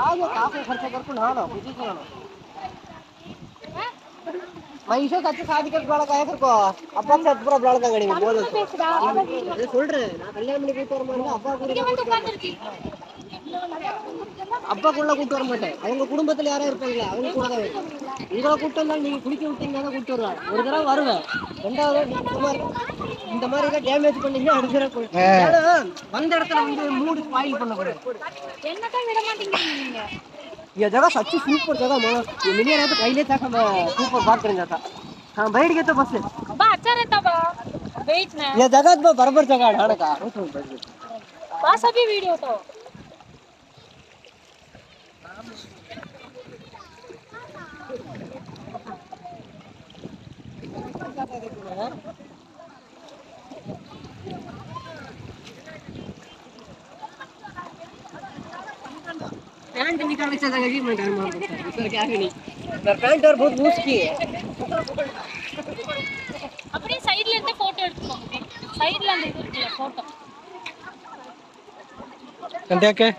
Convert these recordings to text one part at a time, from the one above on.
आगे काफी खर्चा करके ना ना कुछ ही ना महीशो कच्चे शादी कर बड़ा काय कर को अब्बा से पूरा बड़ा का गड़ी में बोल ये सुन रहे ना कल्याण में कोई तोर मारना अब्बा அப்பாக்குள்ள கூட்டு வர மாட்டேன். அவங்க குடும்பத்துல யாரோ இருப்பாங்களா அவங்க கூட தான் வருவேன். உங்களை கூட்டு வந்தாலும் நீங்க குளிக்க விட்டீங்கன்னா கூட்டு வருவேன். ஒரு தடவை வருவேன், ரெண்டாவது இந்த மாதிரி ஏதாவது டேமேஜ் பண்ணீங்கன்னா அடுத்த தடவை வந்த இடத்துல வந்து மூடு ஸ்பாயில் பண்ணக்கூடாது. என்னதான் விட மாட்டேங்கிறீங்க? ये जगह सच्ची सुपर जगह मैं ये मिली ना तो पहले तक हम सुपर बात करें जाता। हाँ बैठ गए तो बस बा अच्छा रहता बा बैठना ये जगह तो बराबर जगह है का बस अभी वीडियो तो पैंट निकालने चला गया जी मैं घर में सर क्या है नहीं सर पैंट और बहुत लूज की है अपनी साइड लेते फोटो எடுத்துக்கோங்க சைடுல அந்த இது இருக்குல போட்டோ கண்டியாக்கே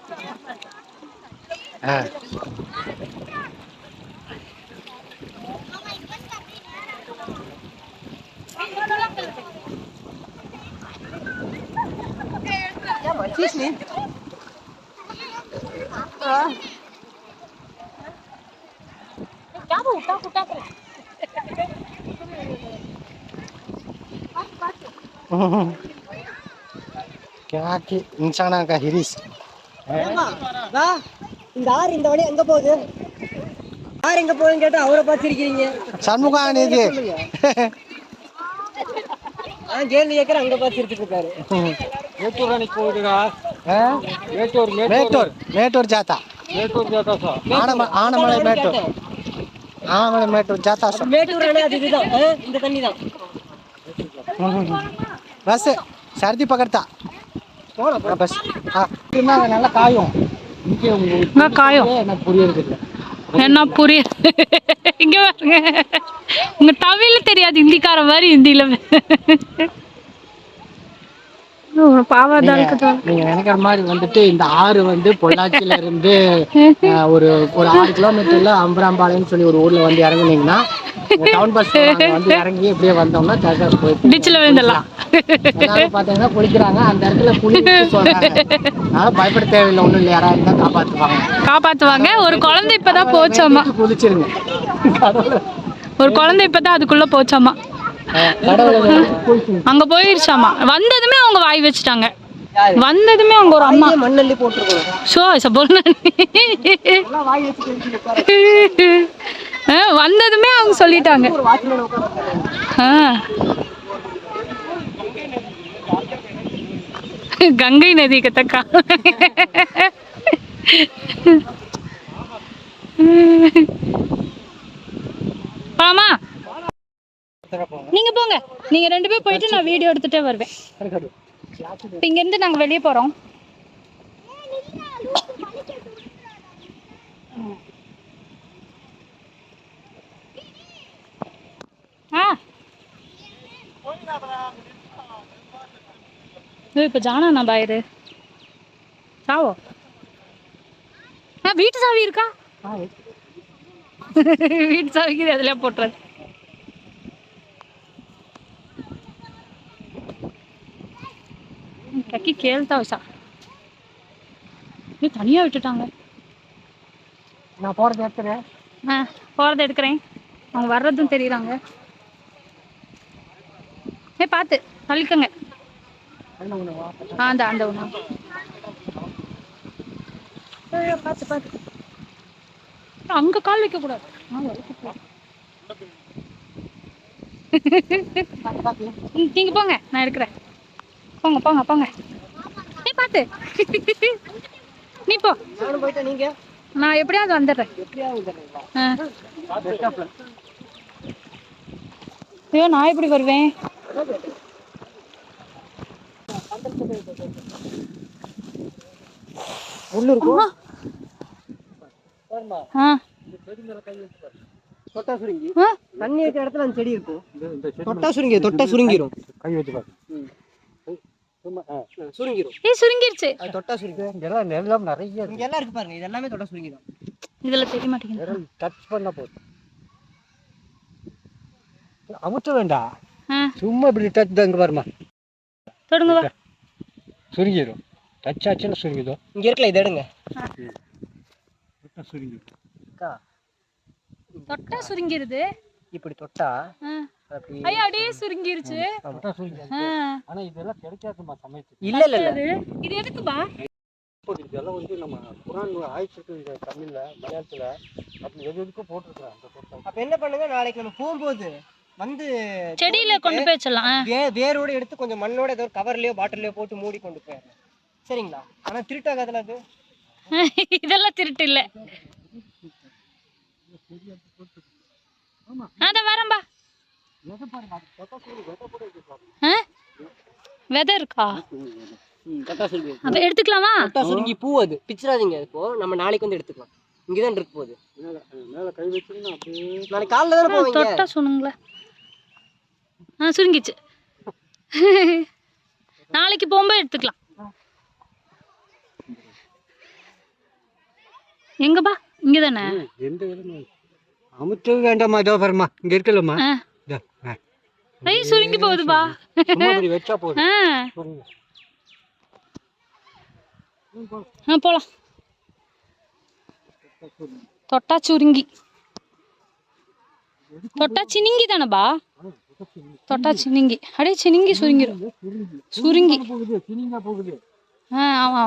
क्या मच्छी नहीं क्या वो उठा उठा कर क्या कि इंसान का हिरिस வா இந்த ஆறு இந்த வழி எங்க போகுது ஆறு எங்க போகுதுன்னு கேட்டா அவரை பார்த்துருக்கீங்க சண்முகான் இது கேள்வி கேட்கற அங்க பார்த்துட்டு இருக்காரு மேட்டூர் அன்னைக்கு போகுதுடா மேட்டூர் மேட்டூர் மேட்டூர் ஜாத்தா மேட்டூர் ஜாத்தா சார் ஆனமலை மேட்டூர் ஆனமலை மேட்டூர் ஜாத்தா சார் மேட்டூர் அணை அது இதுதான் இந்த தண்ணி தான் பஸ் சர்தி பக்கத்தா பஸ் நல்லா காயும் காயும் என்ன புரியுது என்ன புரியுது இங்க பாருங்க உங்க தமிழ் தெரியாது ஹிந்திக்கார மாதிரி ஹிந்தியில நீங்க நினைக்கிற மாதிரி வந்துட்டு இந்த ஆறு வந்து பொள்ளாச்சியில இருந்து ஒரு 6 கிலோமீட்டர்ல அம்பராம்பாளையம் சொல்லி ஒரு ஊர்ல வந்து இறங்குனீங்கன்னா டவுன் பஸ் வந்து இறங்கி இப்படியே வந்தோம்னா சர்க்கஸ் போயிட்டு டிச்சில விழுந்தலாம் பாத்தீங்கன்னா குளிக்கிறாங்க அந்த இடத்துல குளிக்க சொல்றாங்க அதனால பயப்பட தேவையில்லை ஒண்ணும் இல்லை யாராவது இருந்தா காப்பாத்துவாங்க ஒரு குழந்தை இப்பதான் போச்சாமா குளிச்சிருங்க ஒரு குழந்தை இப்பதான் அதுக்குள்ள போச்சாமா அங்க போயிருச்சாமா வந்ததுமே அவங்க வாய் வச்சுட்டாங்க வந்ததுமே அவங்க ஒரு அம்மா மண்ணள்ளி போட்டுருக்கோம் ஷோ சபோல்னா வந்ததுமே அவங்க சொல்லிட்டாங்க கங்கை நதி கத்தக்கா ஆமா நீங்க போங்க நீங்க 2 பேர் போயிட்டு நான் வீடியோ எடுத்துட்டே வருவேன் இங்க இருந்து நாங்க வெளியே போறோம் இப்ப ஜானா நான் பாயிரு சாவோ வீட்டு சாவி இருக்கா வீட்டு சாவிக்கு அதுல போட்டுறது கக்கி கேள்தா விஷா நீ தனியா விட்டுட்டாங்க நான் போறது எடுத்துறேன் போறது எடுக்கிறேன் அவங்க வர்றதும் தெரியுறாங்க பார்த்து தள்ளிக்கங்க அந்த அந்த ஒண்ணு பார்த்து பார்த்து அங்க கால் வைக்க கூடாது நீங்க போங்க நான் எடுக்கிறேன் போங்க போங்க போங்க பார்த்து நீ போ நீங்க நான் எப்படியாவது வந்துடுறேன் ஐயோ நான் எப்படி வருவேன் தண்ணி வைக்கிற இடத்துல அந்த செடி இருக்கும் தொட்டா சுருங்கிரும் கை வச்சு பாரு சுருங்கிரும். சுருங்கிருச்சு. அது தொட்டா சுருங்கிரும். இதெல்லாம் எல்லாம் நிறைய இங்க எல்லாம் இருக்கு பாருங்க, இது எல்லாமே தொட்டா சுருங்கிரும். இதெல்லாம் தெரிய மாட்டேங்குது. டச் பண்ண போதும், அமுத்த வேண்டாம், சும்மா இப்படி டச் தாங்க பாருமா, தொடுங்க வா. சுருங்கிடும். டச் ஆச்சுன்னா சுருங்கிடும். இங்க இருக்கல, இதை எடுங்க. சுருங்கிடும். தொட்டா சுருங்கிருது. இப்படி தொட்டா ஐயா அப்படியே சுருங்கிருச்சு. ஆனா இதெல்லாம் கிடைக்காதுமா சமயத்துக்கு. இல்ல இல்ல இல்ல, இது எதுக்குப்பா? இதெல்லாம் வந்து நம்ம குரான் ஆயிடுச்சு இந்த தமிழ்ல மலையாளத்துல அப்படி எதுக்கும் போட்டிருக்காங்க. அப்ப என்ன பண்ணுங்க, நாளைக்கு நம்ம போகும்போது வந்து செடியில கொண்டு போய் வச்சிடலாம். வேரோட எடுத்து கொஞ்சம் மண்ணோட ஏதோ கவர்லயோ பாட்டிலையோ போட்டு மூடி கொண்டு போயிடலாம், சரிங்களா? ஆனா திருட்டாகாதுல அது. இதெல்லாம் திருட்டு இல்ல. அத வரம்பா. வெதை இருக்கா? அப்ப எடுத்துக்கலாமா? தொட்டா சுருங்கி பூ அது பிச்சிராதீங்க. இப்போ நம்ம நாளைக்கு வந்து எடுத்துக்கலாம். இங்கதான் இருக்கு போகுது. மேல கை வச்சீங்கன்னா அப்படியே நாளைக்கு காலைல தானே போவீங்க. தொட்டா சுணுங்களே. சுருங்கிச்சு. நாளைக்கு போகும்போது எடுத்துக்கலாம். எங்கப்பா? இங்கதானே. எந்த விதமா அமுத்த வேண்டாமா? இதோ பாருமா, இங்க இருக்கலம்மா. ஐ சுருங்கி போகுதுப்பா. சும்மா இப்படி வெச்சா போதும். போலாம். தொட்டா சுருங்கி, தொட்டா சினிங்கி தானேப்பா? தொட்டா சினிங்கி, அப்படியே சினிங்கி சுருங்கிரும். சுருங்கி போகுது. ஆமா ஆமா.